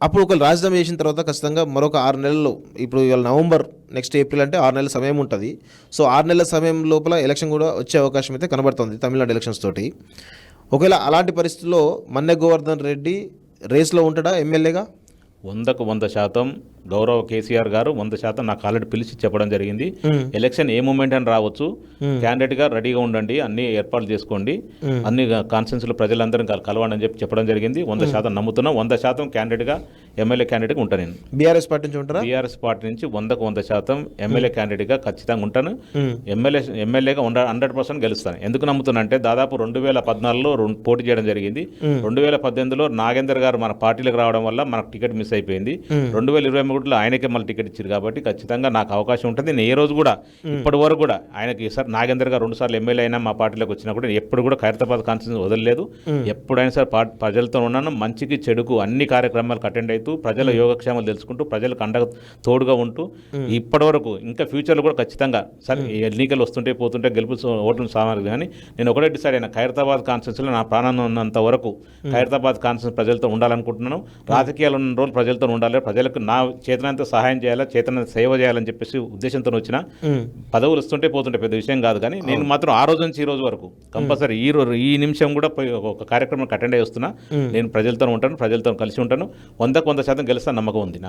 అప్పుడు ఒకవేళ రాజీనామా చేసిన తర్వాత ఖచ్చితంగా మరొక 6 నెలల్లో ఇప్పుడు ఇవాళ నవంబర్, నెక్స్ట్ ఏప్రిల్ అంటే 6 నెలల సమయం ఉంటది. సో 6 నెలల సమయం లోపల ఎలక్షన్ కూడా వచ్చే అవకాశం అయితే కనబడుతోంది తమిళనాడు ఎలక్షన్స్ తోటి. ఒకవేళ అలాంటి పరిస్థితుల్లో మన్నె గోవర్ధన్ రెడ్డి రేస్‌లో ఉంటాడా ఎమ్మెల్యేగా? 100కు 100% గౌరవ కేసీఆర్ గారు 100% నాకు ఆల్రెడీ పిలిచి చెప్పడం జరిగింది. ఎలక్షన్ ఏ మూమెంట్ అని రావచ్చు, క్యాండిడేట్గా రెడీగా ఉండండి, అన్ని ఏర్పాట్లు చేసుకోండి, అన్ని కాన్స్టిట్యూన్సీలో ప్రజలందరినీ కలవండి అని చెప్పడం జరిగింది. 100% నమ్ముతున్నాం. 100% క్యాండిడేట్గా ఎమ్మెల్యే క్యాండిడేట్గా ఉంటాను నేను. బీఆర్ఎస్ పార్టీ నుంచి ఉంటారా? బీఆర్ఎస్ పార్టీ నుంచి 100కు 100% ఎమ్మెల్యే క్యాండిడేట్గా ఖచ్చితంగా ఉంటాను. ఎమ్మెల్యేగా 100% గెలుస్తాను. ఎందుకు నమ్ముతున్నా అంటే దాదాపు 2014లో పోటీ చేయడం జరిగింది. 2018లో నాగేందర్ గారు మన పార్టీలకు రావడం వల్ల మనకు టికెట్ మిస్ అయిపోయింది. 2023లో ఆయనకే మళ్ళీ టికెట్ ఇచ్చారు కాబట్టి ఖచ్చితంగా నాకు అవకాశం ఉంటుంది. నేను ఏ రోజు కూడా ఇప్పటి వరకు కూడా ఆయనకి సార్ నాగేందర్ గారు 2 సార్లు ఎమ్మెల్యే అయినా మా పార్టీలోకి వచ్చినా కూడా ఎప్పుడు కూడా ఖైరతాబాద్ కాన్స్టిట్యూన్సీ వదలలేదు. ఎప్పుడైనా సరే ప్రజలతో ఉన్నాను. మంచికి చెడుకు అన్ని కార్యక్రమాలకు అటెండ్ అవుతూ ప్రజల యోగక్షేమాలు తెలుసుకుంటూ ప్రజలకు అండగా తోడుగా ఉంటూ ఇప్పటి వరకు ఇంకా ఫ్యూచర్లో కూడా ఖచ్చితంగా సరే ఎన్నికలు వస్తుంటే పోతుంటే గెలుపు ఓట్లు సామాగ్రి కానీ నేను ఒకటే డిసైడ్ అయినా ఖైరతాబాద్ కాన్స్టిట్యూన్సీలో నా ప్రాణం ఉన్నంత వరకు ఖైరతాబాద్ కాన్స్టిట్యూన్సీ ప్రజలతో ఉండాలనుకుంటున్నాను. రాజకీయాలు ఉన్న రోజులు ప్రజలతో ఉండాలి, ప్రజలకు నా చేతనంత సహాయం చేయాలా, చేతనంత సేవ చేయాలని చెప్పేసి ఉద్దేశంతో వచ్చిన పదవులు వస్తుంటే పోతుంటే పెద్ద విషయం కాదు. కానీ నేను మాత్రం ఆ రోజు నుంచి ఈ రోజు వరకు కంపల్సరీ ఈ నిమిషం కూడా ఒక కార్యక్రమానికి అటెండ్ అయ్యి వస్తున్నా. నేను ప్రజలతో ఉంటాను, ప్రజలతో కలిసి ఉంటాను. 100% గెలుస్తా నమ్మకం ఉంది.